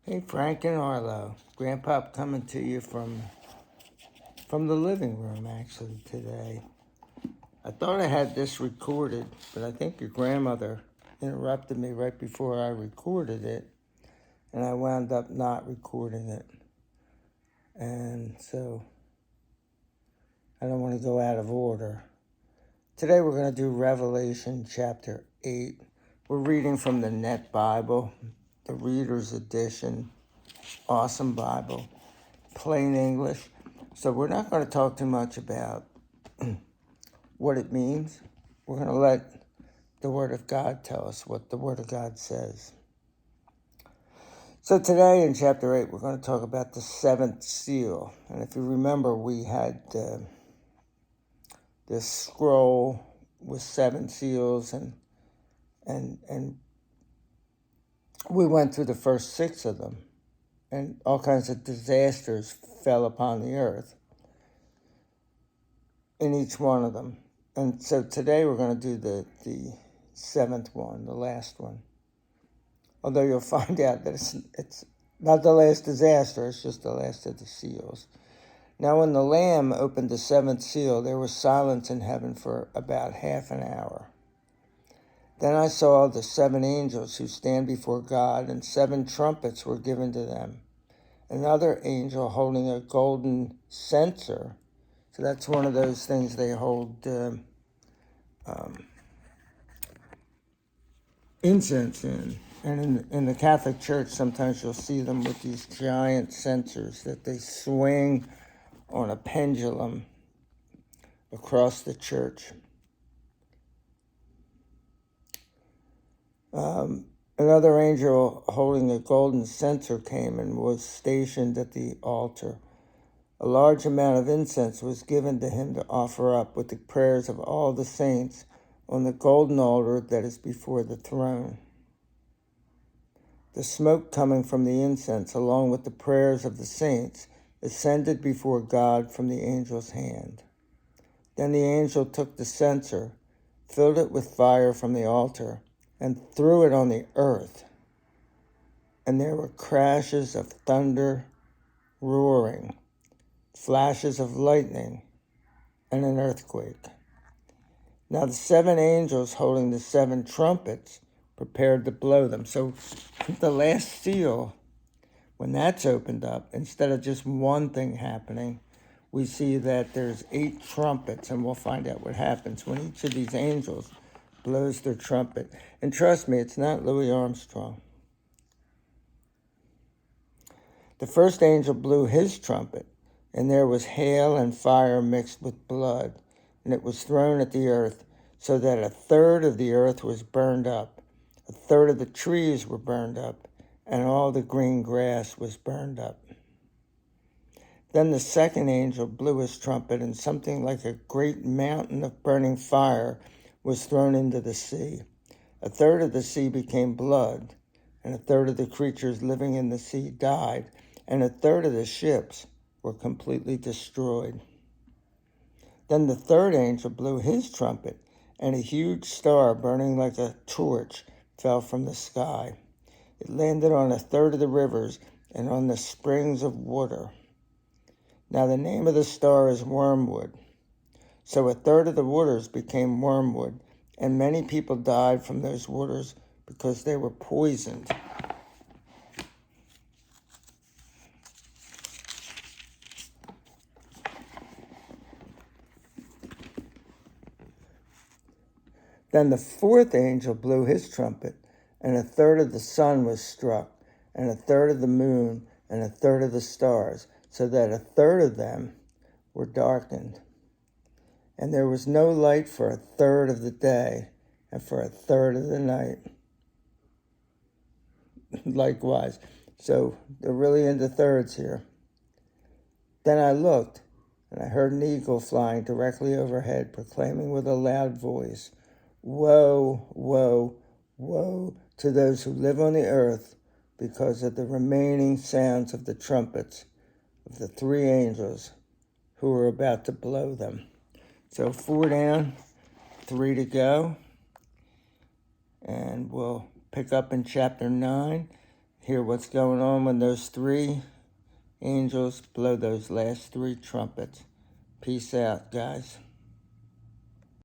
Hey, Frank and Arlo. Grandpa coming to you from the living room, actually, today. I thought I had this recorded, but I think your grandmother interrupted me right before I recorded it, and I wound up not recording it. And so I don't want to go out of order. Today we're going to do Revelation chapter 8. We're reading from the Net Bible, the Reader's Edition, awesome Bible, plain English. So we're not going to talk too much about what it means. We're going to let the Word of God tell us what the Word of God says. So today in chapter 8, we're going to talk about the seventh seal. And if you remember, we had this scroll with 7 seals, and we went through the first 6 of them, and all kinds of disasters fell upon the earth in each one of them. And so today we're going to do the 7th one, the last one. Although you'll find out that it's not the last disaster, it's just the last of the seals. Now when the Lamb opened the 7th seal, there was silence in heaven for about half an hour. Then I saw the 7 angels who stand before God, and 7 trumpets were given to them. Another angel holding a golden censer. So that's one of those things they hold incense in. And in the Catholic Church, sometimes you'll see them with these giant censers that they swing on a pendulum across the church. Another angel holding a golden censer came and was stationed at the altar. A large amount of incense was given to him to offer up with the prayers of all the saints on the golden altar that is before the throne. The smoke coming from the incense, along with the prayers of the saints, ascended before God from the angel's hand. Then the angel took the censer, filled it with fire from the altar, and threw it on the earth. And there were crashes of thunder, roaring, flashes of lightning, and an earthquake. Now the 7 angels holding the 7 trumpets prepared to blow them. So the last seal, when that's opened up, instead of just one thing happening, we see that there's 8 trumpets, and we'll find out what happens when each of these angels blows their trumpet. And trust me, it's not Louis Armstrong. The first angel blew his trumpet, and there was hail and fire mixed with blood, and it was thrown at the earth, so that 1/3 of the earth was burned up, 1/3 of the trees were burned up, and all the green grass was burned up. Then the second angel blew his trumpet, and something like a great mountain of burning fire was thrown into the sea. 1/3 of the sea became blood, and 1/3 of the creatures living in the sea died, and 1/3 of the ships were completely destroyed. Then the third angel blew his trumpet, and a huge star burning like a torch fell from the sky. It landed on 1/3 of the rivers and on the springs of water. Now the name of the star is Wormwood. So 1/3 of the waters became wormwood, and many people died from those waters because they were poisoned. Then the fourth angel blew his trumpet, and 1/3 of the sun was struck, and 1/3 of the moon, and 1/3 of the stars, so that 1/3 of them were darkened. And there was no light for 1/3 of the day, and for 1/3 of the night. Likewise. So they're really into thirds here. Then I looked, and I heard an eagle flying directly overhead, proclaiming with a loud voice, "Woe, woe, woe to those who live on the earth because of the remaining sounds of the trumpets of the 3 angels who are about to blow them." So 4 down, 3 to go. And we'll pick up in chapter 9 hear what's going on when those three angels blow those last three trumpets. Peace out, guys.